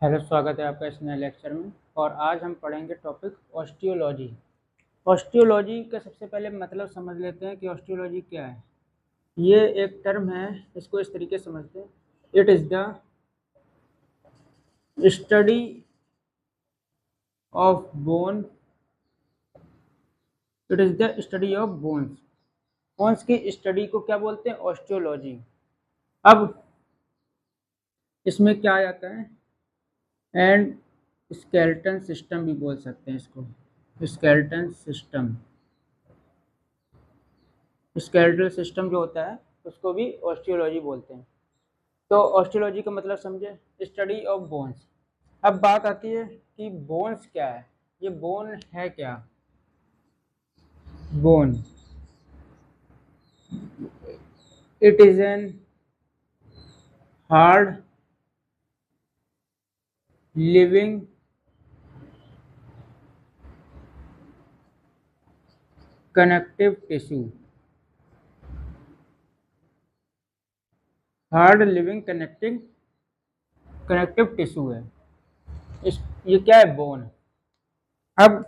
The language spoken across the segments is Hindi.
हेलो, स्वागत है आपका इस नए लेक्चर में। और आज हम पढ़ेंगे टॉपिक ऑस्टियोलॉजी। ऑस्टियोलॉजी का सबसे पहले मतलब समझ लेते हैं कि ऑस्टियोलॉजी क्या है। ये एक टर्म है, इसको इस तरीके से समझते हैं। It is the study of bone. It is the study of bones. Bones की स्टडी को क्या बोलते हैं? ऑस्टियोलॉजी। अब इसमें क्या आ जाता है? एंड स्केलेटन सिस्टम भी बोल सकते हैं इसको। स्केलेटन सिस्टम, स्केलेटल सिस्टम जो होता है उसको भी ऑस्टियोलॉजी बोलते हैं। तो ऑस्टियोलॉजी का मतलब समझे, स्टडी ऑफ बोन्स। अब बात आती है कि बोन्स क्या है, ये बोन है क्या? Bone, it is an hard living connective tissue. Hard living connective tissue है ये क्या है? बोन। अब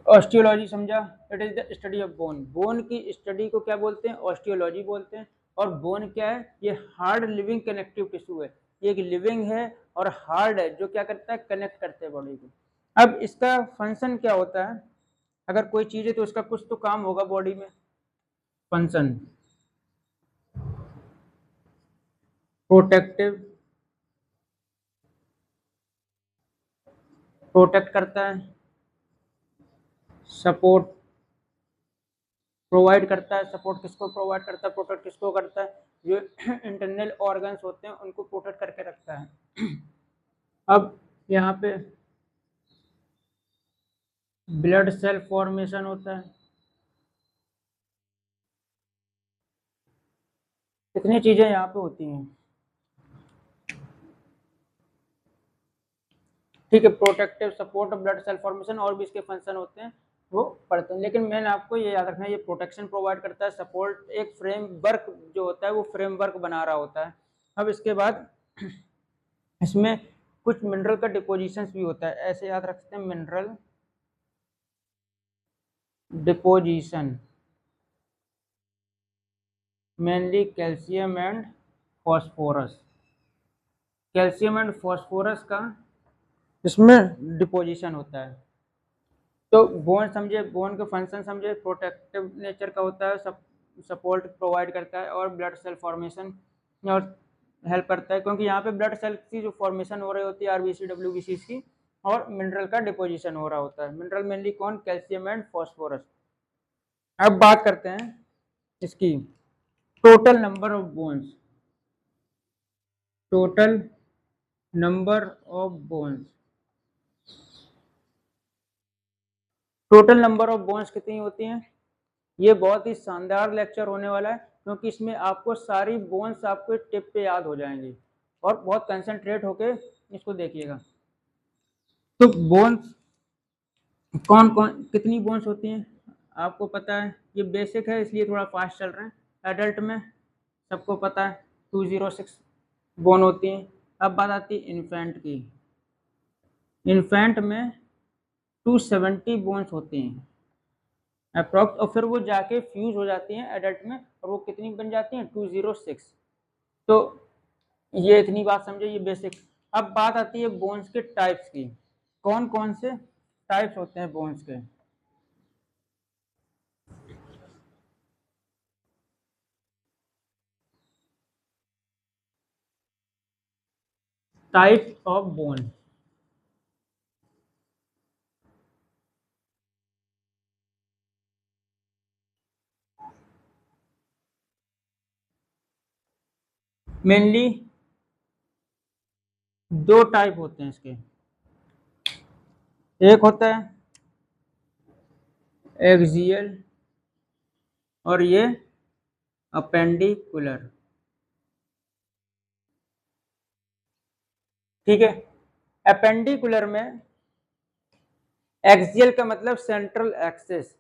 ऑस्टियोलॉजी समझा, it is the study of bone. Bone की स्टडी को क्या बोलते हैं? ऑस्टियोलॉजी बोलते हैं। और बोन क्या है? ये हार्ड लिविंग कनेक्टिव टिश्यू है। ये एक लिविंग है और हार्ड है, जो क्या करता है? कनेक्ट करते हैं बॉडी को। अब इसका फंक्शन क्या होता है? अगर कोई चीज है तो उसका कुछ तो काम होगा बॉडी में। फंक्शन, प्रोटेक्टिव, प्रोटेक्ट करता है, सपोर्ट प्रोवाइड करता है। सपोर्ट किसको प्रोवाइड करता है? प्रोटेक्ट किसको करता है? जो इंटरनल ऑर्गन्स होते हैं उनको प्रोटेक्ट करके रखता है। अब यहाँ पे ब्लड सेल फॉर्मेशन होता है। कितनी चीजें यहाँ पे होती हैं, ठीक है। Protective, support, blood cell formation और भी इसके फंक्शन होते हैं, वो पढ़ते हैं। लेकिन मेन आपको ये याद रखना है, ये प्रोटेक्शन प्रोवाइड करता है, सपोर्ट एक फ्रेमवर्क जो होता है वो फ्रेमवर्क बना रहा होता है। अब इसके बाद इसमें कुछ मिनरल का डिपोजिशन भी होता है, ऐसे याद रखते हैं। Mineral deposition, mainly calcium and phosphorus. Calcium and phosphorus का इसमें डिपोजिशन होता है। तो बोन समझे, बोन के फंक्शन समझे। प्रोटेक्टिव नेचर का होता है, सपोर्ट प्रोवाइड करता है और ब्लड सेल फॉर्मेशन और हेल्प करता है, क्योंकि यहाँ पे ब्लड सेल की जो फॉर्मेशन हो रही होती है आरबीसी डब्ल्यूबीसी की, और मिनरल का डिपोजिशन हो रहा होता है। मिनरल मेनली कौन? Calcium and phosphorus. अब बात करते हैं इसकी total number of bones. Total number of bones, total number of bones कितनी होती हैं? ये बहुत ही शानदार लेक्चर होने वाला है, क्योंकि इसमें आपको सारी बोन्स आपको टिप पे याद हो जाएंगी। और बहुत कंसंट्रेट होके इसको देखिएगा। तो बोन्स कौन कौन कितनी बोन्स होती हैं आपको पता है? ये बेसिक है इसलिए थोड़ा फास्ट चल रहे हैं। एडल्ट में सबको पता है 206 बोन होती हैं। अब बात आती है इन्फेंट की। इन्फेंट में 270 बोन्स होती हैं अप्रॉक्स, और फिर वो जाके फ्यूज हो जाती हैं एडल्ट में, और वो कितनी बन जाती हैं? 206। तो ये इतनी बात समझे, ये बेसिक। अब बात आती है बोन्स के टाइप्स की। कौन कौन से टाइप्स होते हैं बोन्स के? Type of bone. मेनली दो टाइप होते हैं इसके। एक होता है एक्सियल और ये अपेंडिकुलर, ठीक है। अपेंडिकुलर में एक्सियल का मतलब सेंट्रल एक्सिस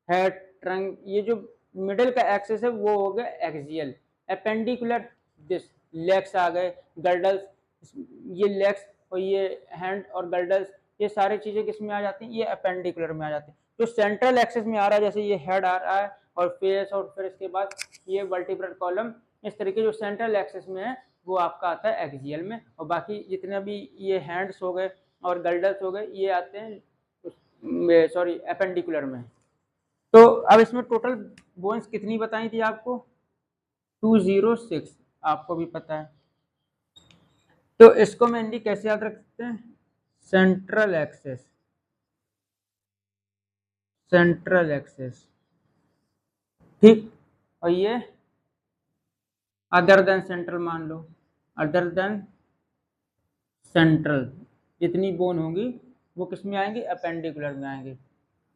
है, ट्रंक, ये जो मिडिल का एक्सिस है वो हो गया एक्सियल। अपेंडिकुलर दिस लेग्स आ गए, गर्डल्स, ये लेग्स और ये हैंड और गल्डल्स, ये सारी चीजें किस में आ जाती हैं, ये अपेंडिकुलर में आ जाती है। जो सेंट्रल एक्सिस में आ रहा है, जैसे ये हेड आ रहा है और फेस, और फिर इसके बाद ये वर्टिब्रल कॉलम, इस तरीके जो सेंट्रल एक्सिस में है वो आपका आता है एक्सियल में, और बाकी जितने भी ये हैंड्स हो गए और गल्डल्स हो गए ये आते हैं सॉरी अपेंडिकुलर में। तो अब इसमें टोटल बोन्स कितनी बताई थी आपको, 206, आपको भी पता है। तो इसको मेनली कैसे याद रख सकते हैं, सेंट्रल एक्सिस, सेंट्रल एक्सिस, ठीक। और ये अदर देन सेंट्रल मान लो, अदर देन सेंट्रल, जितनी बोन होंगी वो किस में आएंगी, अपेंडिकुलर में आएंगे।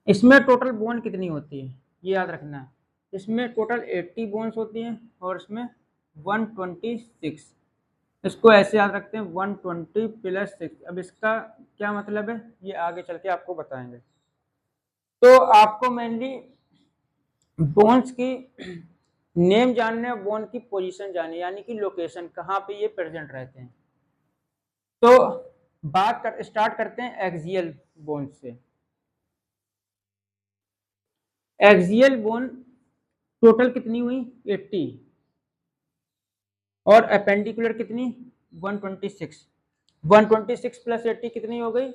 इसमें टोटल बोन कितनी होती है ये याद रखना है, इसमें टोटल 80 बोन्स होती हैं और इसमें 126, इसको ऐसे याद रखते हैं 120 प्लस 6। अब इसका क्या मतलब है ये आगे चल के आपको बताएंगे। तो आपको मेनली बोन्स की नेम जानने और बोन की पोजीशन जाननी, यानी कि लोकेशन कहाँ पे ये प्रेजेंट रहते हैं। तो स्टार्ट करते हैं एक्सियल बोन से। एक्सियल बोन टोटल कितनी हुई 80 और अपेंडिकुलर कितनी 126, 126 प्लस 80 कितनी हो गई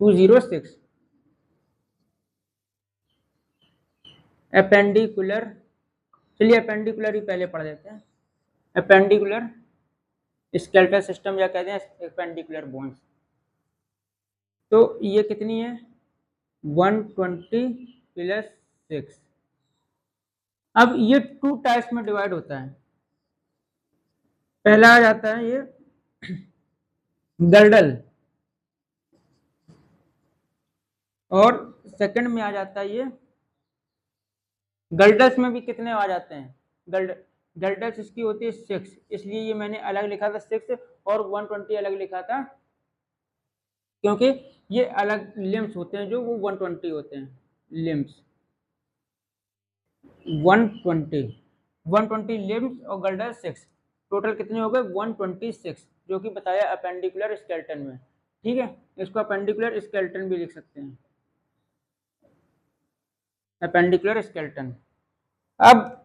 206। अपेंडिकुलर, चलिए अपेंडिकुलर ही पहले पढ़ देते हैं। अपेंडिकुलर स्केलेटल सिस्टम या कहते हैं अपेंडिकुलर बोन्स, तो ये कितनी है 120 प्लस 6। अब ये 2 टाइप्स में डिवाइड होता है। पहला आ जाता है ये गर्डल, और सेकंड में आ जाता है ये गर्डल्स में भी कितने आ जाते हैं, गर्डल्स इसकी होती है 6, इसलिए ये मैंने अलग लिखा था 6 और 120 अलग लिखा था, क्योंकि ये अलग लिम्स होते हैं जो वो 120 होते हैं लिम्स, 120 लिम्स और गर्डल 6, टोटल कितने हो गए 126, जो कि बताया अपेंडिकुलर स्केलेटन में, ठीक है। इसको अपेंडिकुलर स्केलेटन भी लिख सकते हैं, अपेंडिकुलर स्केलेटन। अब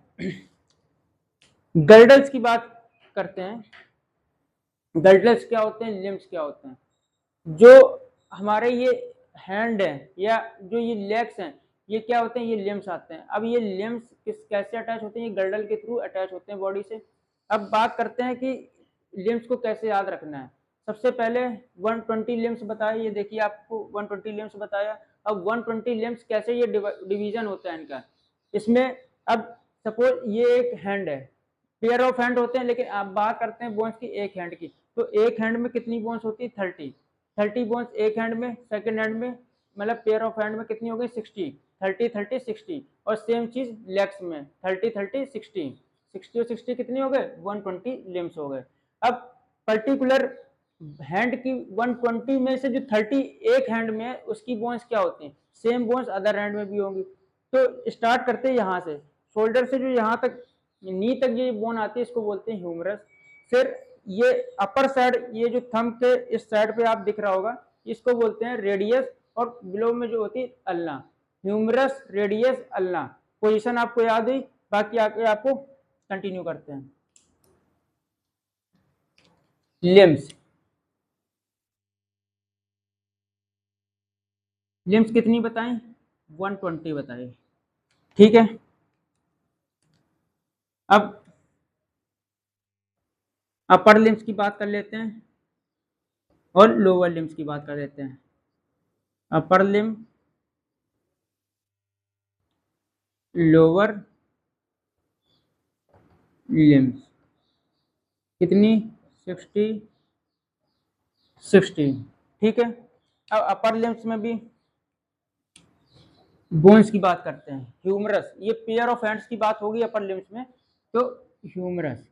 गर्डल्स की बात करते हैं। गर्डल्स क्या होते हैं, लिम्स क्या होते हैं। जो हमारे ये हैंड है या जो ये लेग्स हैं ये क्या होते हैं, ये लिम्स आते हैं। अब ये लिम्स कैसे अटैच होते हैं, ये गर्डल के थ्रू अटैच होते हैं बॉडी से। अब बात करते हैं कि लिम्स को कैसे याद रखना है। सबसे पहले 120 लिम्स बताया, ये देखिए आपको 120 लिम्स बताया। अब 120 लिम्स कैसे ये डिवीजन होता है इनका, इसमें अब सपोज ये एक हैंड है, पेयर ऑफ हैंड होते हैं, लेकिन आप बात करते हैं बोन्स की एक हैंड की, तो एक हैंड में कितनी बोन्स होती है 30 बोन्स एक हैंड में, सेकंड हैंड में मतलब पेयर ऑफ हैंड में कितनी हो गई 60, 30 60। और सेम चीज लेग्स में 30 60 और 60 कितनी हो गए 120 लिम्स हो गए। अब पर्टिकुलर हैंड की 120 में से जो 30 एक हैंड में है उसकी बोन्स क्या होती हैं, सेम बोन्स अदर हैंड में भी होंगी। तो स्टार्ट करते हैं यहाँ से, शोल्डर से जो यहाँ तक नी तक ये बोन आती है इसको बोलते हैं ह्यूमरस। फिर ये अपर साइड, ये जो थंब के इस साइड पे आप दिख रहा होगा, इसको बोलते हैं रेडियस, और बिलो में जो होती है ulna. Humerus, radius, ulna, position आपको याद हुई, बाकी आके आपको कंटिन्यू करते हैं। लिम्स, लिम्स कितनी बताएं 120 बताए, ठीक है। अब अपर लिम्स की बात कर लेते हैं और लोअर लिम्स की बात कर लेते हैं। अपर लिम, लोअर लिम्स कितनी 60 60, ठीक है। अब अपर लिम्स में भी बोन्स की बात करते हैं। ह्यूमरस, ये पेयर ऑफ हैंड्स की बात होगी अपर लिम्स में, तो ह्यूमरस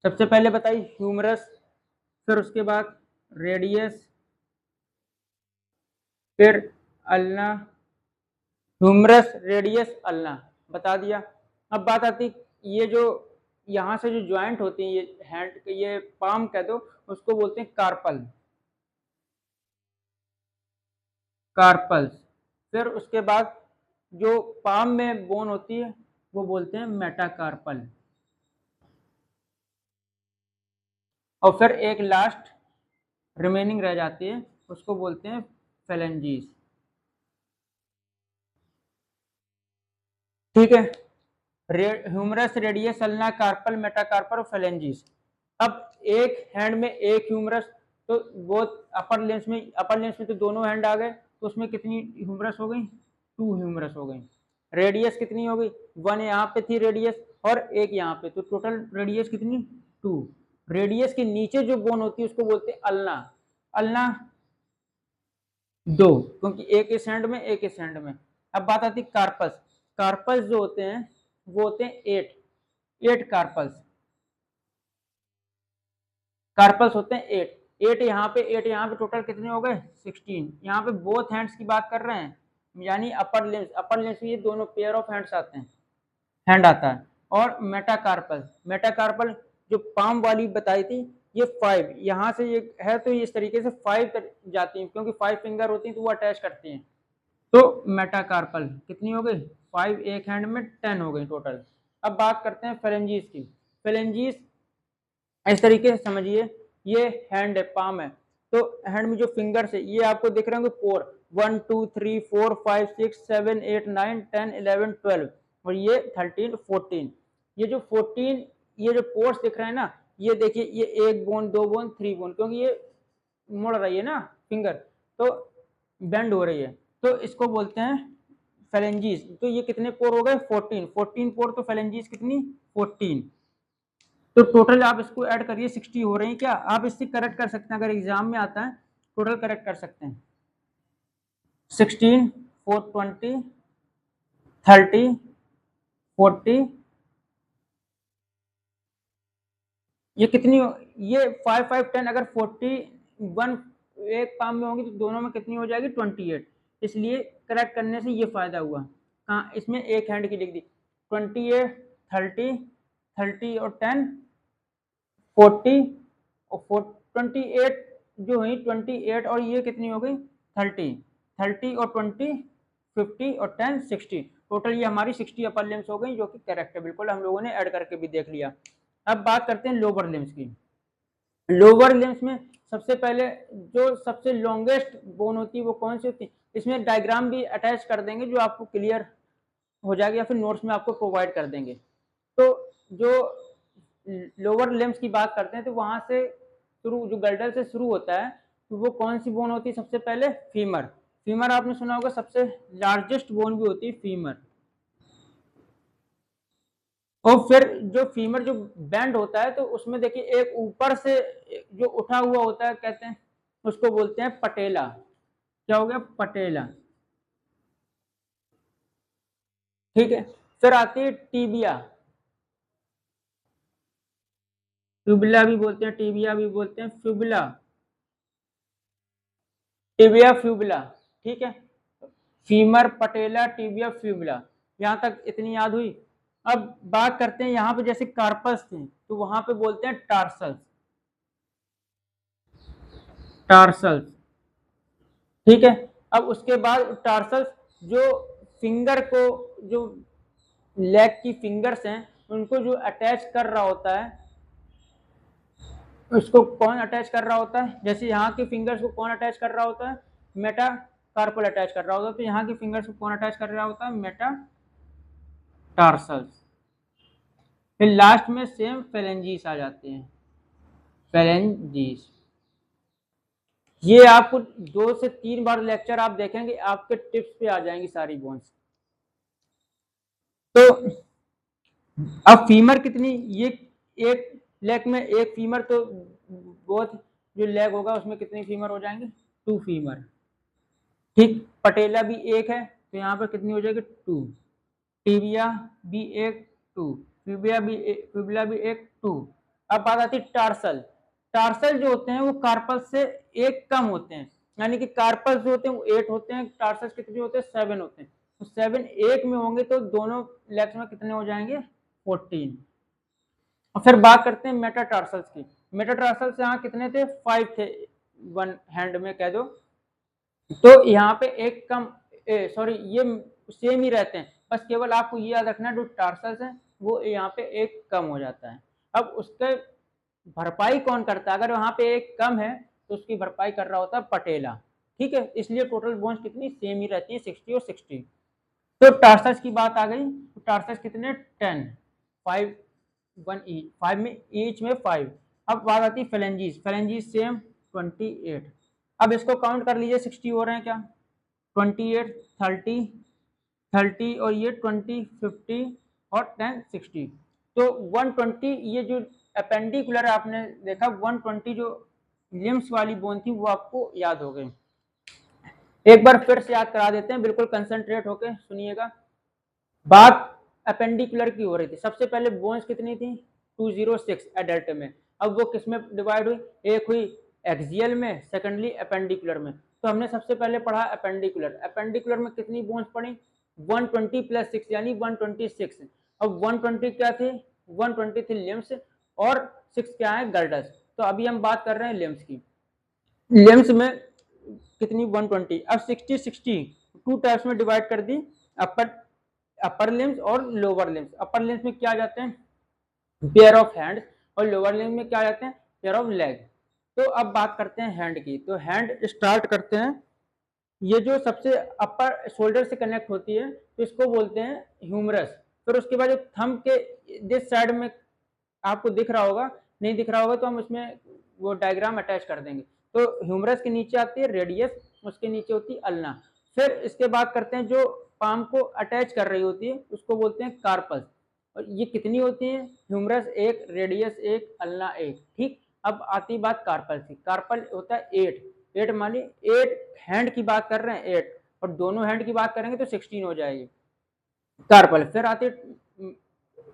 सबसे पहले बताइए ह्यूमरस, फिर उसके बाद रेडियस, फिर अल्ना, ह्यूमरस रेडियस अल्ना बता दिया। अब बात आती ये जो यहाँ से जो ज्वाइंट होती है ये हैंड, ये पाम कह दो, उसको बोलते हैं कार्पल, कार्पल्स। फिर उसके बाद जो पाम में बोन होती है वो बोलते हैं मेटाकार्पल। और फिर एक लास्ट रिमेनिंग रह जाती है, उसको बोलते हैं फेलेंजीज। ठीक है, humerus, radius, ulna, carpal, metacarpal और फेलेंजीज। अब एक हैंड में एक ह्यूमरस, तो वो अपर लिम्स में तो दोनों हैंड आ गए, तो उसमें कितनी ह्यूमरस हो गई? 2 ह्यूमरस हो गई। रेडियस कितनी हो गई? 1 यहाँ पे थी रेडियस और एक यहाँ पे, तो टोटल रेडियस कितनी? 2। रेडियस के नीचे जो बोन होती है उसको बोलते हैं अल्ना। अल्ना 2, क्योंकि एक इस हैंड में एक इस हैंड में। अब बात आती है कार्पस। कार्पस जो होते हैं वो होते हैं 8 कार्पल्स। कार्पल्स होते हैं 8 यहाँ पे, 8 यहाँ पे, टोटल कितने हो गए? 16। यहाँ पे बोथ हैंड्स की बात कर रहे हैं, यानी अपर लिम्स में ये दोनों पेयर ऑफ हैंड्स आते हैं, हैंड आता है। और मेटाकार्पल जो पाम वाली बताई थी, ये 5 यहाँ से ये है, तो इस तरीके से 5 जाती है, क्योंकि 5 फिंगर होती है तो वो अटैच करती हैं। तो मेटाकार्पल कितनी हो गई? 5 एक हैंड में, 10 हो गई टोटल। अब बात करते हैं फेलेंजीज की। फेलेंजीज इस तरीके से समझिए, ये हैंड है, पाम है, तो हैंड में जो फिंगर्स है ये आपको दिख रहे होंगे 4, 1 2 3 4 5 6 7 8 9 10 11 12 और ये 13 14। ये जो 14, ये जो पोर्स दिख रहे हैं ना, ये देखिए, ये 1 बोन 2 बोन 3 बोन, क्योंकि ये मुड़ रही है ना फिंगर, तो बेंड हो रही है, तो इसको बोलते हैं फेलेंजीज। तो ये कितने पोर हो गए? 14 पोर, तो फेलेंजीज कितनी? 14। तो टोटल आप इसको ऐड करिए, 60 हो रही है क्या? आप इससे करेक्ट कर सकते हैं, अगर एग्जाम में आता है टोटल करेक्ट कर सकते हैं। 16 4 20 30 40, ये कितनी ये 5 5 10, अगर 41 एक पाम में होंगी तो दोनों में कितनी हो जाएगी? 28। इसलिए करेक्ट करने से ये फायदा हुआ। कहाँ? इसमें एक हैंड की लिख दी। 28 30 30 और 10 40 और 28 जो हुई, 28 और ये कितनी हो गई? 30 30 और 20 50 और 10 60। टोटल ये हमारी 60 अपर लिम्स हो गई, जो कि करेक्ट है बिल्कुल, हम लोगों ने ऐड करके भी देख लिया। अब बात करते हैं लोअर लिम्स की। लोअर लिम्स में सबसे पहले जो सबसे लॉन्गेस्ट बोन होती है वो कौन सी होती है? इसमें डायग्राम भी अटैच कर देंगे जो आपको क्लियर हो जाएगा, या फिर नोट्स में आपको प्रोवाइड कर देंगे। तो जो लोअर लिम्स की बात करते हैं तो वहां से शुरू, जो गर्डल से शुरू होता है, तो वो कौन सी बोन होती है? सबसे पहले फीमर। फीमर आपने सुना होगा, सबसे लार्जेस्ट बोन भी होती है फीमर। और फिर जो फीमर जो बैंड होता है, तो उसमें देखिए एक ऊपर से जो उठा हुआ होता है, कहते हैं उसको बोलते हैं पटेला। क्या हो गया? पटेला। ठीक है, फिर आती है टीबिया। ट्यूबुला भी बोलते हैं, टीबिया भी बोलते हैं, फ्यूबुला, टिबिया फ्यूबुला। ठीक है, फीमर, पटेला, टिबिया, फ्यूबुला, यहाँ तक इतनी याद हुई। अब बात करते हैं यहाँ पे, जैसे कार्पस थे तो वहां पे बोलते हैं टार्सल्स, टार्सल्स। ठीक है, अब उसके बाद टार्सल्स जो फिंगर को, जो लेग की फिंगर्स हैं उनको जो अटैच कर रहा होता है, उसको कौन अटैच कर रहा होता है? जैसे यहाँ की फिंगर्स को कौन अटैच कर रहा होता है? मेटा कार्पल अटैच कर रहा होता है, तो यहाँ की फिंगर्स को कौन अटैच कर रहा होता है? Meta tarsals. फिर लास्ट में सेम फेलेंजीज आ जाते हैं, फेलेंजीज। ये आपको 2 से 3 बार लेक्चर आप देखेंगे, आपके टिप्स पे आ जाएंगी सारी बोन्स। तो अब फीमर कितनी? ये एक लेग में एक फीमर, तो बोथ जो लेग होगा उसमें कितनी फीमर हो जाएंगे? 2 फीमर। ठीक, पटेला भी एक है, तो यहाँ पर कितनी हो जाएगी? 2। टिबिया भी एक, 2। फिबुला भी एक, 2। अब बात आती है टार्सल। टार्सल जो होते हैं वो कार्पल से एक कम होते हैं, यानी कि कार्पल जो होते हैं वो 8 होते हैं, टार्सल कितने होते हैं? 7 होते हैं। तो 7 एक में होंगे तो दोनों लेग्स में कितने हो जाएंगे? 14। और फिर बात करते हैं मेटाटार्सल्स की। मेटाटार्सल्स यहाँ कितने थे, 5 थे वन हैंड में कह दो। तो यहाँ पे एक कम, सॉरी ये सेम ही रहते हैं, बस केवल आपको ये याद रखना है जो टार्सल्स है वो यहाँ पे एक कम हो जाता है। अब उसके भरपाई कौन करता है, अगर वहां पे एक कम है तो उसकी भरपाई कर रहा होता है पटेला। ठीक है, इसलिए टोटल बोन्स कितनी सेम ही रहती है, 60 और 60। तो टार्सस की बात आ गई, तो टार्सस कितने 10, 5 1 ईच, 5 में ईच में 5। अब बात आती है फेलेंजीज, फेलेंजीज सेम 28। अब इसको काउंट कर लीजिए, 60 हो रहे हैं क्या, 28 30 30 और ये 20 50 और 10 60। तो 120 ये जो अपेंडिकुलर आपने देखा 120 जो लिम्स वाली बोन थी वो आपको याद हो गई। एक बार फिर से याद करा देते हैं, बिल्कुल कंसंट्रेट होके सुनिएगा। बात अपेंडिकुलर की हो रही थी, सबसे पहले बोन्स कितनी थी 206 एडल्ट में। अब वो किस में डिवाइड हुई, एक हुई एक्सियल में, सेकेंडली अपेंडिकुलर में। तो हमने सबसे पहले पढ़ा अपेंडिकुलर, अपेंडिकुलर में कितनी बोन्स पड़ी 120 प्लस 6 यानी 126। अब 120 क्या थे, 120 थी लिम्स और 6 क्या है गर्डस। तो अभी हम बात कर रहे हैं लिम्स की, लिम्स में कितनी 120। अब 60 60 टू टाइप्स में डिवाइड कर दी, अपर लिम्स और लोअर लिम्स। अपर लिम्स में क्या जाते हैं पेयर ऑफ हैंड्स और लोअर लिम्स में क्या जाते हैं पेयर ऑफ लेग। तो अब बात करते हैं हैंड की, तो हैंड स्टार्ट करते हैं, ये जो सबसे अपर शोल्डर से कनेक्ट होती है तो इसको बोलते हैं ह्यूमरस। फिर उसके बाद जो थंब के दिस साइड में आपको दिख रहा होगा, नहीं दिख रहा होगा तो हम उसमें वो डायग्राम अटैच कर देंगे। तो ह्यूमरस के नीचे आती है रेडियस, उसके नीचे होती है अल्ना। फिर इसके बाद करते हैं जो पाम को अटैच कर रही होती है उसको बोलते हैं कार्पस। और ये कितनी होती है, ह्यूमरस एक, रेडियस एक, अल्ना एक। ठीक, अब आती बात कार्पल की, कार्पल होता है 8, 8 मानी 8 हैंड की बात कर रहे हैं 8, और दोनों हैंड की बात करेंगे तो 16 हो जाएगी कार्पल। फिर आती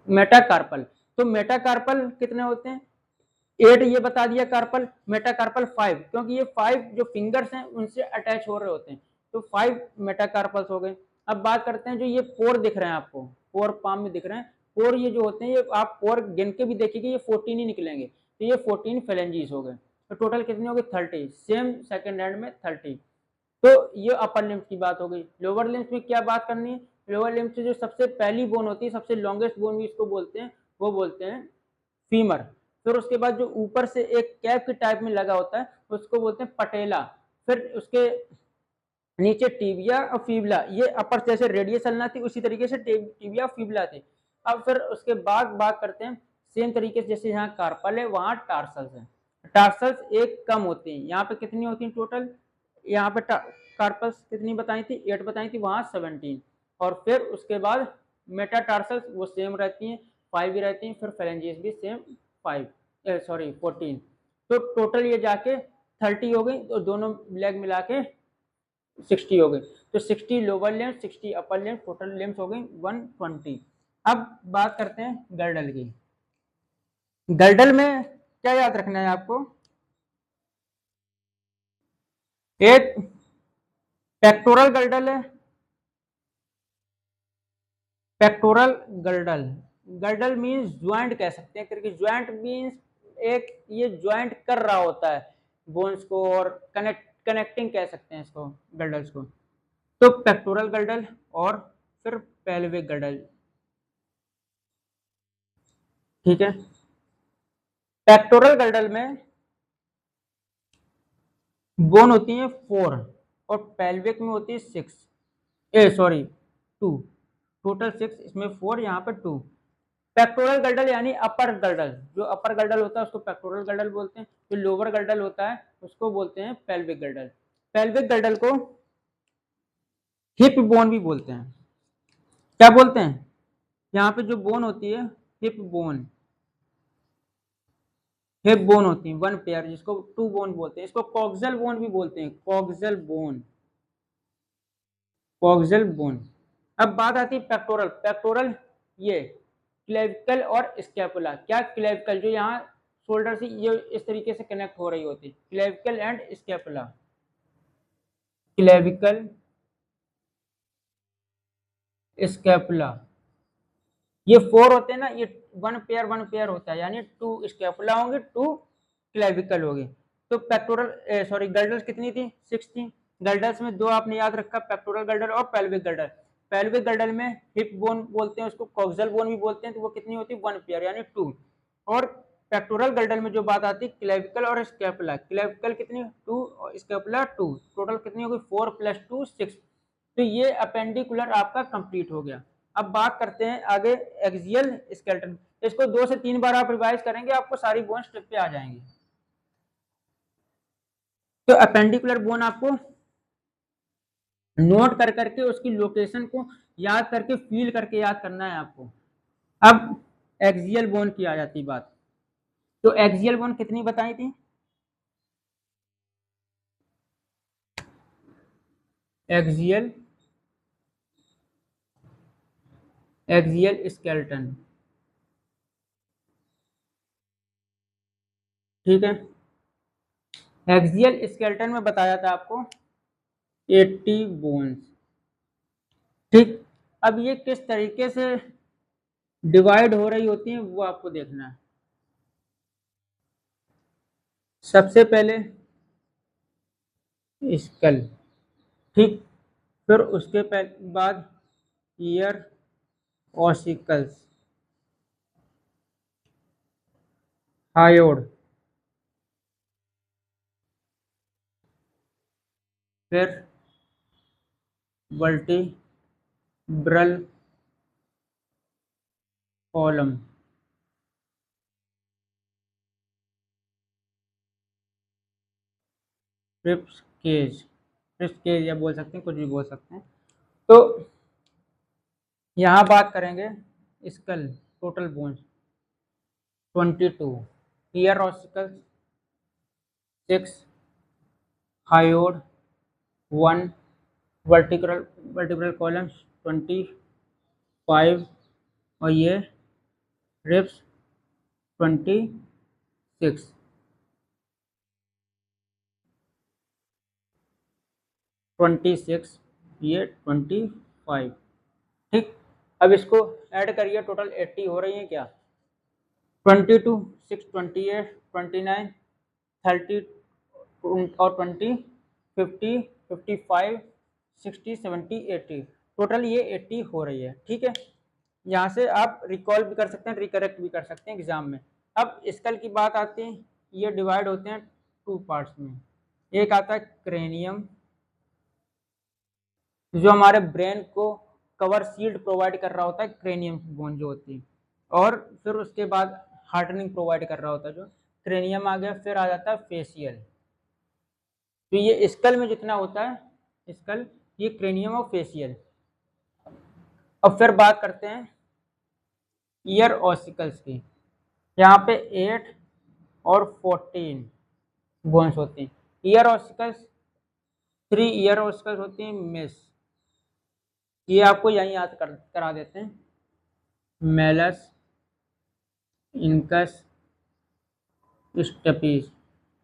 मेटाकार्पल, तो मेटाकार्पल कितने होते हैं 8 ये बता दिया कार्पल, मेटाकार्पल 5 क्योंकि ये 5 जो फिंगर्स हैं उनसे अटैच हो रहे होते हैं, तो 5 मेटाकार्पल्स हो गए। अब बात करते हैं जो ये पोर दिख रहे हैं आपको, पोर पाम में दिख रहे हैं, पोर ये जो होते हैं ये आप पोर गिन के भी देखिएगा ये 14 ही निकलेंगे, तो ये 14 फेलेंजीज हो गए। तो टोटल कितने हो गए 30, सेम सेकेंड हैंड में 30। तो ये अपर लिम्स की बात हो गई। लोअर लिम्स में क्या बात करनी है, लोअर लिम्स से जो सबसे पहली बोन होती है, सबसे लॉन्गेस्ट बोन भी इसको बोलते हैं, वो बोलते हैं फीमर। फिर उसके बाद जो ऊपर से एक कैप के टाइप में लगा होता है उसको बोलते हैं पटेला। फिर उसके नीचे टिबिया और फीबला, ये अपर जैसे रेडियस अल्ना थी उसी तरीके से टिबिया और फीबला थी। अब फिर उसके बाद बात करते हैं सेम तरीके से जैसे यहाँ कार्पल है वहां टार्सल्स है, टार्सल्स एक कम होती हैं, यहाँ पे कितनी होती है टोटल, यहाँ पे कार्पल्स कितनी बताई थी 8 बताई थी, वहां 17। और फिर उसके बाद मेटाटार्सल्स वो सेम रहती हैं 5 ही रहती हैं, फिर फेरेंजियस भी सेम 5 सॉरी 14। तो टोटल ये जाके 30 हो गई, तो दोनों लेग मिला के 60 हो गई। तो 60 lower limbs 60 upper limbs, total limbs हो गई 120। अब बात करते हैं गर्डल की, गर्डल में क्या याद रखना है आपको, एक पेक्टोरल गर्डल है, pectoral girdle, girdle means joint कह सकते हैं करके, ज्वाइंट मींस एक ये ज्वाइंट कर रहा होता है बोन्स को और कनेक्टिंग कह सकते हैं इसको गर्डल्स को। तो पेक्टोरल गर्डल और फिर पेल्विक गर्डल। ठीक है, पेक्टोरल गर्डल में बोन होती है 4 और पेल्विक में होती है 6, ए सॉरी 2, टोटल 6, इसमें 4 यहाँ पर 2। पेक्टोरल गर्डल यानी अपर गर्डल, जो अपर गर्डल होता है उसको पेक्टोरल गर्डल बोलते हैं, जो लोअर गर्डल होता है उसको बोलते हैं पेल्विक गर्डल। पेल्विक गर्डल को हिप बोन भी बोलते हैं, क्या बोलते हैं, यहाँ पे जो बोन होती है हिप बोन, हिप बोन होती है वन पेयर, जिसको टू बोन बोलते हैं, इसको कॉक्सल बोन भी बोलते हैं, कॉक्सल बोन, कॉक्सल बोन। अब बात आती है पेक्टोरल, पेक्टोरल ये क्लेविकल और स्कैपुला, क्या क्लेविकल जो यहाँ शोल्डर से ये इस तरीके से कनेक्ट हो रही होती है, clavicle and scapula, clavicle scapula. ये 4 होते हैं ना, ये 1 पेयर होता है, यानी 2 स्कैपुला होंगे, 2 क्लेविकल होगी। तो पेक्टोरल सॉरी गल्डल्स कितनी थी? 6 थी। गल्डल्स में दो आपने याद रखा, पेक्टोरल गल्डल और पेल्विक गल्डल। पेल्विक गल्डल में हिप बोन बोलते हैं उसको, कॉक्सल बोन भी बोलते हैं, तो वो कितनी होती है? 1 पेयर यानी 2। और पेक्टोरल गल्डल में जो बात आती है क्लेविकल और स्कैपुला, क्लेविकल कितनी? 2 और स्कैपुला 2, टोटल कितनी होगी? 4 + 2 6। तो ये अपेंडिकुलर आपका कंप्लीट हो गया। अब बात करते हैं आगे एक्सियल स्केलेटन। इसको 2 से 3 बार आप रिवाइज करेंगे, आपको सारी बोन्स टिप पे आ जाएंगी। तो अपेंडिकुलर बोन आपको नोट कर करके उसकी लोकेशन को याद करके फील करके याद करना है आपको। अब एक्सियल बोन की आ जाती बात। तो एक्सियल बोन कितनी बताई थी? एक्सियल स्केलेटन, ठीक है। एक्सियल स्केलेटन में बताया था आपको 80 बोन्स, ठीक। अब ये किस तरीके से डिवाइड हो रही होती है वो आपको देखना है। सबसे पहले स्कल, ठीक। फिर उसके बाद ईयर ऑसिकल्स, हायोड, फिर vertebral column, ribs cage, ribs cage या बोल सकते हैं, कुछ भी बोल सकते हैं। तो यहाँ बात करेंगे skull total bones 22, ear ossicles 6, hyoid 1, vertebral columns 25 और ये रिप्स 26। ये 25, ठीक। अब इसको ऐड करिए, टोटल 80 हो रही है क्या? 22 6 28 29 30 और 20 50 55 60 70 80, टोटल ये 80 हो रही है, ठीक है। यहाँ से आप रिकॉल भी कर सकते हैं, रिकरेक्ट भी कर सकते हैं एग्जाम में। अब स्कल की बात आती है, ये डिवाइड होते हैं 2 पार्ट्स में। एक आता है क्रेनियम, जो हमारे ब्रेन को कवर शील्ड प्रोवाइड कर रहा होता है, क्रेनियम बोन जो होती है। और फिर उसके बाद हार्डनिंग प्रोवाइड कर रहा होता है, जो क्रेनियम आ गया। फिर आ जाता है फेशियल। तो ये स्कल में जितना होता है स्कल, ये क्रेनियम और फेशियल। अब फिर बात करते हैं ईयर ऑसिकल्स की। यहाँ पे 8 और 14 बोन्स होती हैं। ईयर ऑसिकल्स 3 ईयर ऑसिकल्स होती हैं मिस, ये आपको यहीं याद करा देते हैं। Malleus, incus, stapes,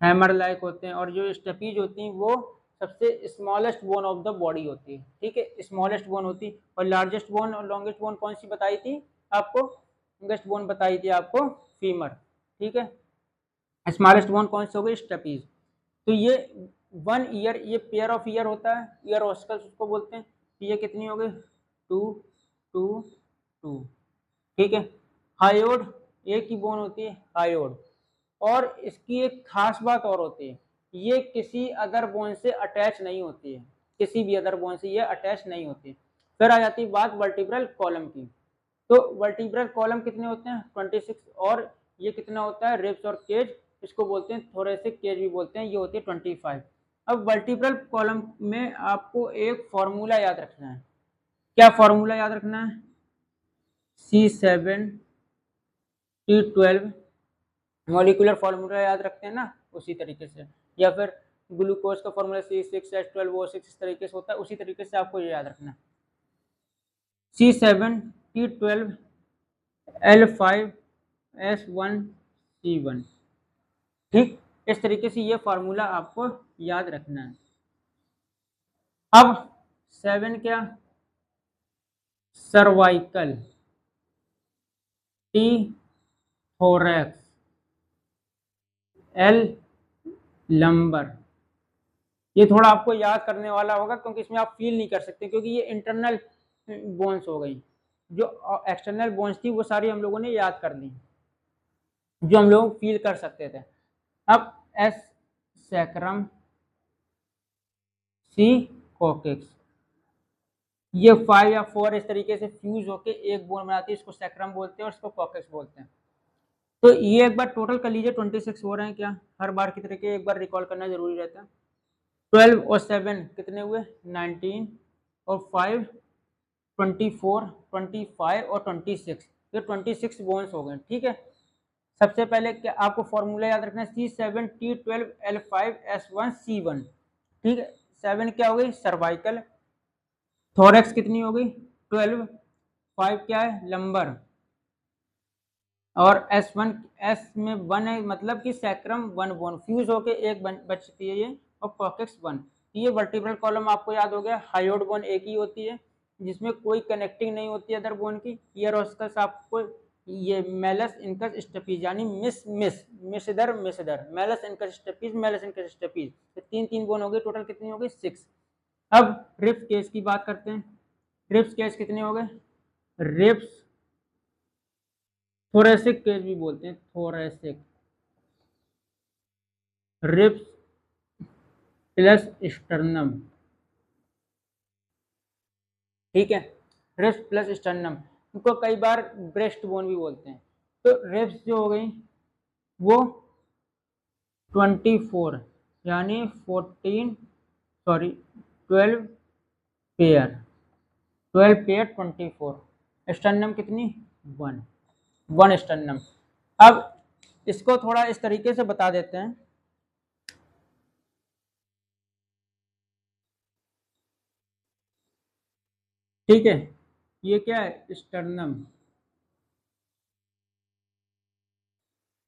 hammer like होते हैं। और जो स्टेपीज होती हैं वो सबसे smallest bone of the body होती है, ठीक है, स्मॉलेस्ट बोन होती है। और लार्जेस्ट बोन और लॉन्गेस्ट बोन कौन सी बताई थी आपको? लॉन्गेस्ट बोन बताई थी आपको फीमर, ठीक है। स्मॉलेस्ट बोन कौन सी हो गई? स्टेपीज। तो ये 1 ईयर, ये पेयर ऑफ ईयर होता है, ईयर ऑस्कल्स उसको बोलते हैं। तो ये कितनी हो गई? 2 2 2, ठीक है। हायोड, एक ही बोन होती है हायोड। और इसकी एक खास बात और होती है, ये किसी अदर बोन से अटैच नहीं होती है, किसी भी अदर बोन से ये अटैच नहीं होती। फिर आ जाती है बात वर्टिब्रल कॉलम की। तो वर्टिब्रल कॉलम कितने होते हैं? 26। और ये कितना होता है? रिब्स और केज, इसको बोलते हैं थोड़े से केज भी बोलते हैं, ये होती है 25। अब वर्टिब्रल कॉलम में आपको एक फॉर्मूला याद रखना है। क्या फॉर्मूला याद रखना है? C7T12, मॉलिक्यूलर फार्मूला याद रखते हैं ना उसी तरीके से। या फिर ग्लूकोज का फॉर्मूला C6H12O6, इस तरीके से होता है, उसी तरीके से आपको ये याद रखना है। C7T12L5S1C1, ठीक। इस तरीके से ये फार्मूला आपको याद रखना है। अब 7 क्या? Cervical, T thorax, L lumbar. ये थोड़ा आपको याद करने वाला होगा क्योंकि इसमें आप फील नहीं कर सकते क्योंकि ये इंटरनल बोन्स हो गई। जो एक्सटर्नल बोन्स थी वो सारी हम लोगों ने याद कर ली जो हम लोग फील कर सकते थे। अब एस सैक्रम, सी कोकेक्स, ये 5 या 4 इस तरीके से फ्यूज होके एक बोन बनाती है, इसको सैक्रम बोलते हैं और इसको कोकेक्स बोलते हैं। तो ये एक बार टोटल कर लीजिए 26 हो रहे हैं क्या, हर बार की तरह के एक बार रिकॉल करना जरूरी रहता है। 12 और 7 कितने हुए 19 और 5 24 25 और 26, ये 26 बोन्स हो गए। ठीक है, सबसे पहले क्या आपको फॉर्मूला याद रखना है, C7T12L5S1C1। ठीक है, 7 क्या हो गई सर्वाइकल, थोरेक्स कितनी हो गई 12, 5 क्या है लंबर, और S1 S में 1 है मतलब कि सैक्रम 1 बोन फ्यूज होके एक बचती है ये, और कॉकेक्स 1। ये वर्टिब्रल कॉलम आपको याद हो गया, हायोड बोन एक ही होती है जिसमें कोई कनेक्टिंग नहीं होती है अदर बोन की। ईयर ऑस्कस आपको ये मेलस इनकस स्टेपीज यानी मिस इधर मेलस इनकस स्टेपीज, तो 3 बोन हो गई, टोटल कितनी हो गई 6। अब रिप्स केस की बात करते हैं, रिप्स केस कितने हो गए, रिप्स थोरेसिक केस भी बोलते हैं, थोरेसिक रिप्स प्लस स्टर्नम। ठीक है, रिप्स प्लस स्टर्नम, इनको कई बार ब्रेस्ट बोन भी बोलते हैं। तो रिप्स जो हो गई वो 24 यानी 12 पेयर, 12 पेयर 24, स्टर्नम कितनी 1 स्टर्नम। अब इसको थोड़ा इस तरीके से बता देते हैं, ठीक है, ये क्या है स्टर्नम,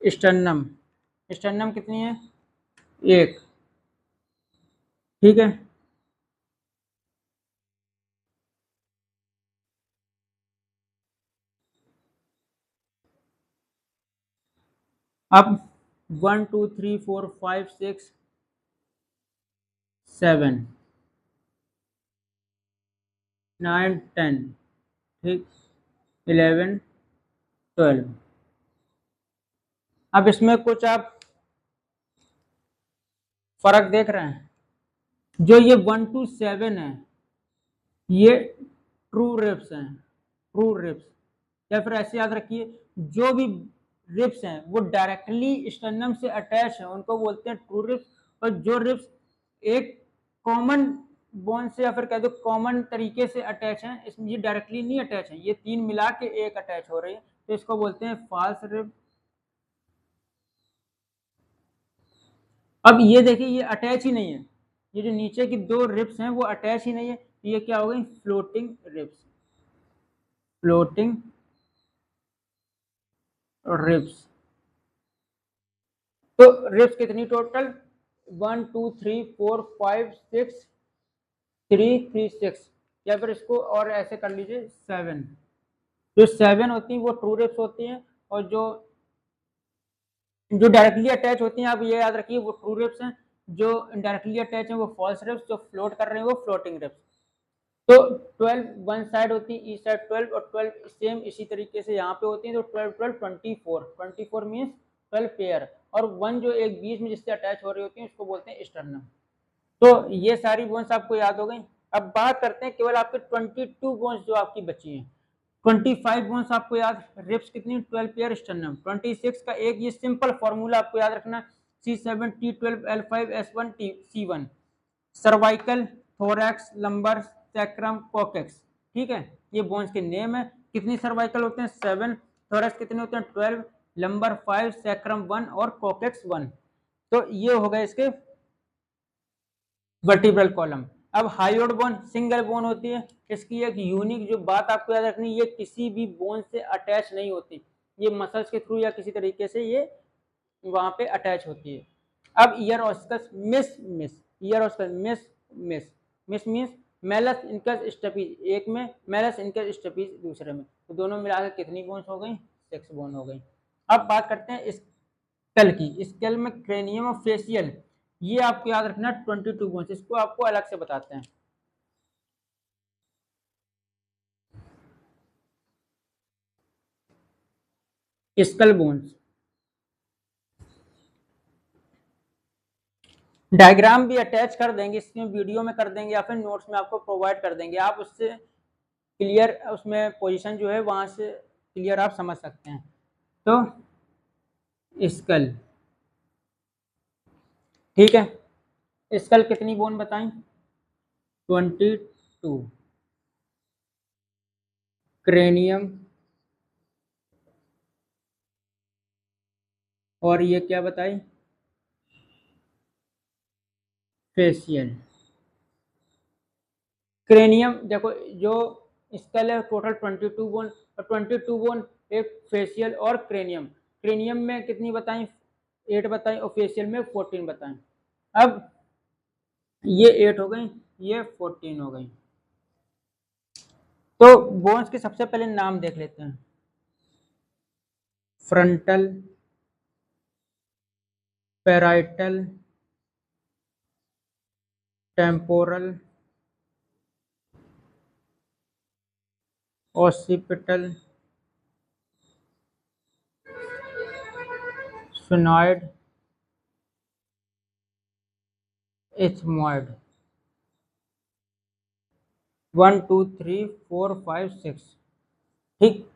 स्टर्नम स्टर्नम कितनी है 1। ठीक है, अब 1 2 3 4 5 6 7 9 10, ठीक 11 12। अब इसमें कुछ आप फर्क देख रहे हैं, जो ये 1 to 7 है ये ट्रू रिप्स हैं, ट्रू रिप्स, या फिर ऐसे याद रखिए जो भी रिप्स हैं वो डायरेक्टली स्टर्नम से अटैच है उनको बोलते हैं ट्रू रिप्स, और जो रिप्स एक कॉमन बोन से या फिर कह दो कॉमन तरीके से अटैच हैं, इसमें ये डायरेक्टली नहीं अटैच है, ये 3 मिला के एक अटैच हो रही है, तो इसको बोलते हैं फॉल्स रिप। अब ये देखिए ये अटैच ही नहीं है, ये जो नीचे की 2 रिप्स हैं वो अटैच ही नहीं है, ये क्या हो गई फ्लोटिंग रिप्स, फ्लोटिंग रिप्स। तो रिप्स कितनी टोटल 1 2 3 4 5 6 3 3 6, या फिर इसको और ऐसे कर लीजिए 7। जो 7 होती हैं वो ट्रू रिप्स होती हैं, और जो जो डायरेक्टली अटैच होती हैं आप ये याद रखिए वो ट्रू रिप्स हैं, जो डायरेक्टली अटैच हैं वो फॉल्स रिप्स, जो फ्लोट कर रहे हैं वो फ्लोटिंग रिप्स। तो 12 वन साइड होती है, ईच साइड 12, और 12 सेम इसी तरीके से यहाँ पे होती है, तो 12 12 24 मीन्स 12 पेयर, और 1 जो एक बीच में जिससे अटैच हो रही होती है उसको बोलते हैं स्टर्नम। तो ये सारी बोन्स आपको याद हो गई। अब बात करते हैं केवल आपके 22 बोन्स जो आपकी बची हैं, 25 बोन्स आपको याद, रिप्स कितनी 12 पेयर स्टर्नम, 26 का एक ये सिंपल फॉर्मूला आपको याद रखना, C7T12L5S1C1, cervical thorax lumbar sacrum coccyx. ठीक है, ये बोन्स के नेम है, कितनी सर्वाइकल होते हैं 7, थोरैक्स कितने होते हैं 12, लंबर 5, सैक्रम 1 और कोकेक्स 1। तो ये हो गए इसके वर्टिब्रल कॉलम। अब हाइयोड बोन सिंगल बोन होती है, इसकी एक यूनिक जो बात आपको याद रखनी, ये किसी भी बोन से अटैच नहीं होती, ये मसल्स के थ्रू या किसी तरीके से ये वहां पे अटैच होती है। अब ear ossicles MIS ear ossicles MIS MIS means malleus incus stapes एक में, मेलस इनकस स्टेपीज दूसरे में, तो दोनों मिलाकर कितनी बोन्स हो गई 6 बोन हो गई। अब बात करते हैं स्कल की। स्कल में क्रेनियम और फेशियल, ये आपको याद रखना 22 बोन्स, इसको आपको अलग से बताते हैं। स्कल बोन्स डायग्राम भी अटैच कर देंगे, इसमें वीडियो में कर देंगे या फिर नोट्स में आपको प्रोवाइड कर देंगे, आप उससे क्लियर उसमें पोजीशन जो है वहां से क्लियर आप समझ सकते हैं। तो स्कल, ठीक है, स्कल कितनी बोन बताएं? 22। क्रेनियम, और ये क्या बताई? फेशियल। क्रेनियम देखो, जो स्कल है टोटल 22 बोन, और 22 बोन एक फेशियल और क्रेनियम। क्रेनियम में कितनी बताई? 8 बताई, और फेशियल में 14 बताएं। अब ये 8 हो गई, ये 14 हो गई। तो बोन्स के सबसे पहले नाम देख लेते हैं। Frontal, parietal, temporal, occipital, sphenoid, ethmoid. 1 2 3 4 5 6, ठीक।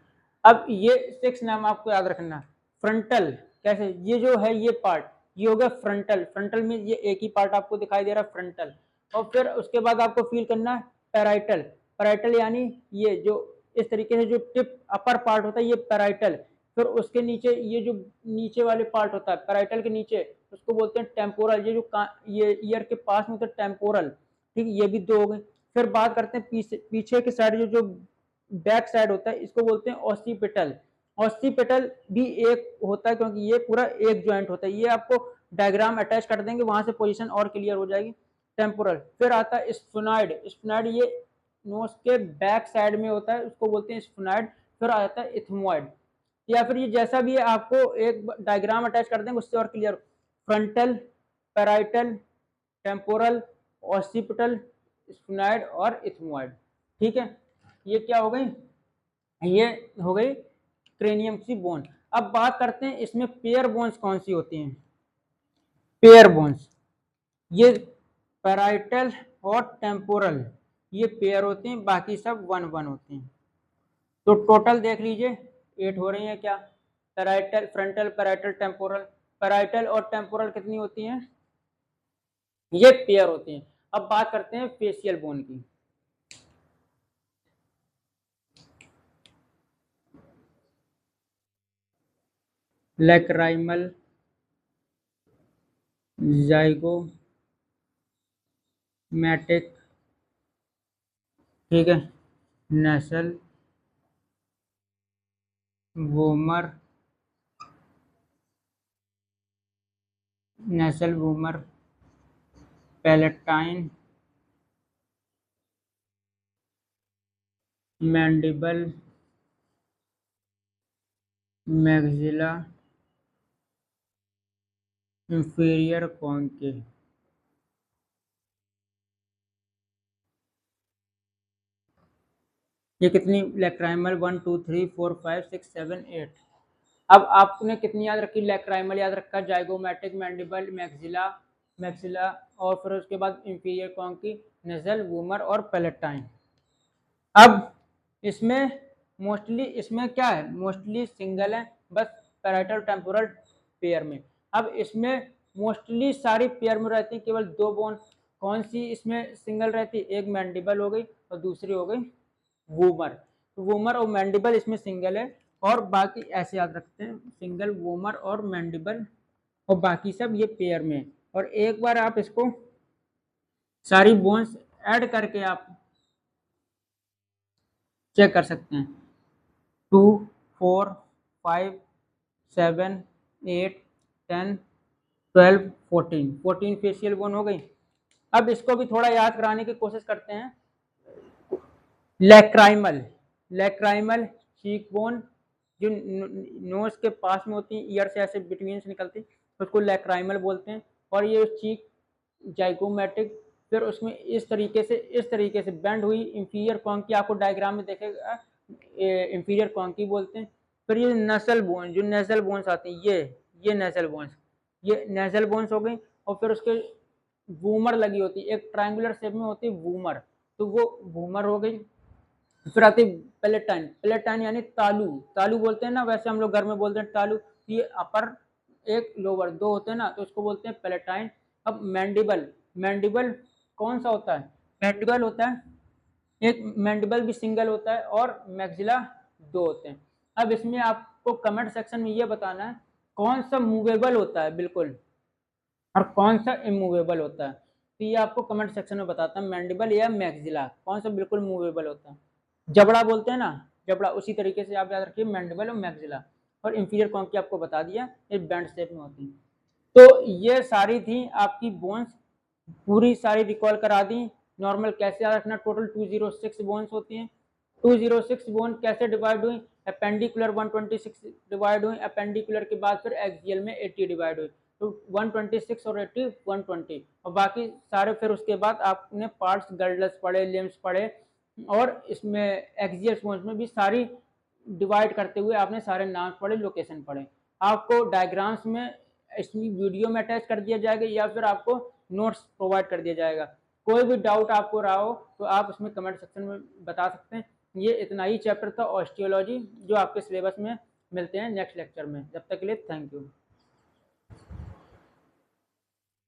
अब ये 6 नाम आपको याद रखना। फ्रंटल कैसे? ये जो है ये पार्ट, ये हो गया फ्रंटल। फ्रंटल में ये एक ही पार्ट आपको दिखाई दे रहा है, फ्रंटल। और फिर उसके बाद आपको फील करना है पैराइटल। पैराइटल यानी ये जो इस तरीके से जो टिप अपर पार्ट होता है, ये पैराइटल। फिर उसके नीचे ये जो नीचे वाले पार्ट होता है पैराइटल के नीचे, उसको बोलते हैं टेम्पोरल। ये जो ये ईयर के पास में होता है टेम्पोरल, ठीक। ये भी 2 हो गए। फिर बात करते हैं पीछे के साइड जो बैक साइड होता है, इसको बोलते हैं ऑसिपिटल। ऑसिपिटल भी एक होता है क्योंकि ये पूरा एक ज्वाइंट होता है। ये आपको डायग्राम अटैच कर देंगे, वहां से पोजीशन और क्लियर हो जाएगी। टेम्पोरल। फिर आता है स्फिनॉइड। स्फिनॉइड ये नोज के बैक साइड में होता है, उसको बोलते हैं स्फिनॉइड। फिर आता है इथमॉइड, या फिर ये जैसा भी है आपको एक डायग्राम अटैच कर देंगे, उससे और clear. Frontal, parietal, temporal, occipital, sphenoid और इथमॉइड, ठीक है। ये क्या हो गई? ये हो गई क्रेनियम की बोन। अब बात करते हैं इसमें पेयर बोन्स कौन सी होती हैं। पेयर बोन्स, ये पैराइटल और टेम्पोरल, ये पेयर होते हैं, बाकी सब 1 1 होते हैं। तो टोटल देख लीजिए 8 हो रही है क्या? Parietal, frontal, parietal, temporal. Parietal और टेम्पोरल कितनी होती हैं? ये पेयर होती हैं। अब बात करते हैं फेशियल बोन की। लैक्राइमल, जाइगोमैटिक, ठीक है, nasal, vomer, nasal vomer, palatine, mandible, maxilla, inferior concave. ये कितनी? लैक्राइमल 1 2 3 4 5 6 7 8। अब आपने कितनी याद रखी? लैक्राइमल याद रखा, जाइगोमैटिक, मैंडिबल, मैक्सिला, मैक्सिला, और फिर उसके बाद इंफीरियर कॉन्की, नेजल, वूमर और पैलेटाइन। अब इसमें मोस्टली इसमें क्या है? मोस्टली सिंगल है बस, पैराइटल टेम्पोरल पेयर में। अब इसमें मोस्टली सारी पेयर में रहती है, केवल 2 बोन। कौन सी इसमें सिंगल रहती है? एक मैंडिबल हो गई और दूसरी हो गई वूमर। तो वूमर और मैंडिबल इसमें सिंगल है, और बाकी ऐसे याद रखते हैं, सिंगल, वूमर और मैंडिबल, और बाकी सब ये पेयर में। और एक बार आप इसको सारी बोन्स ऐड करके आप चेक कर सकते हैं। 2 4 5 7 8 10 12 14, 14 फेशियल बोन हो गई। अब इसको भी थोड़ा याद कराने की कोशिश करते हैं। लैक्राइमल, लैक्राइमल चीक बोन जो नोज के पास में होती हैं, ईयर से ऐसे बिटवीन से निकलती हैं, उसको लैक्राइमल बोलते हैं। और ये चीक जाइगोमेटिक, फिर उसमें इस तरीके से बेंड हुई इंफीरियर कॉन्की, आपको डायग्राम में देखेगा इंफीरियर कॉन्की बोलते हैं। फिर ये नसल बोन, जो नेजल बोन्स आते हैं, ये नेजल बोन्स, ये नेजल बोन्स हो गई। और फिर उसके वूमर लगी होती है, एक ट्रायंगुलर शेप में होती है वूमर, तो वो वूमर हो गई। फिर आती पेलेटाइन, पेलेटाइन यानी तालू, तालू बोलते हैं ना, वैसे हम लोग घर में बोलते हैं तालू। ये अपर एक लोअर दो होते हैं ना, तो उसको बोलते हैं पेलेटाइन। अब मैंडिबल, मैंडिबल कौन सा होता है? मैंडिबल होता है, एक मैंडिबल भी सिंगल होता है और मैक्सिला दो होते हैं। अब इसमें आपको कमेंट सेक्शन में ये बताना है कौन सा मूवेबल होता है बिल्कुल और कौन सा इमूवेबल होता है। तो ये आपको कमेंट सेक्शन में बताता है, मैंडिबल या मैक्सिला कौन सा बिल्कुल मूवेबल होता है। जबड़ा बोलते हैं ना, जबड़ा, उसी तरीके से आप याद रखिए मैंडिबल और मैक्सिला। और इंफीरियर कॉन्की आपको बता दिया, ये बैंड शेप में होती है। तो ये सारी थी आपकी बोन्स, पूरी सारी रिकॉल करा दी। नॉर्मल कैसे याद रखना, टोटल 206 बोन्स होती हैं। 206 बोन कैसे डिवाइड हुई? अपेंडिकुलर 126 डिवाइड हुई, अपेंडिकुलर के बाद फिर एक्सियल में 80 डिवाइड हुई। तो 126 और 80 120, और बाकी सारे फिर उसके बाद आपने पार्ट्स गर्डल्स पढ़े, लिम्स पढ़े, और इसमें एक्सियल बोन्स में भी सारी डिवाइड करते हुए आपने सारे नाम पढ़े, लोकेशन पढ़े। आपको डायग्राम्स में इसमें वीडियो में अटैच कर दिया जाएगा या फिर आपको नोट्स प्रोवाइड कर दिया जाएगा। कोई भी डाउट आपको रहा हो तो आप उसमें कमेंट सेक्शन में बता सकते हैं। ये इतना ही चैप्टर था ऑस्टियोलॉजी, जो आपके सिलेबस में मिलते हैं नेक्स्ट लेक्चर में। जब तक के लिए थैंक यू।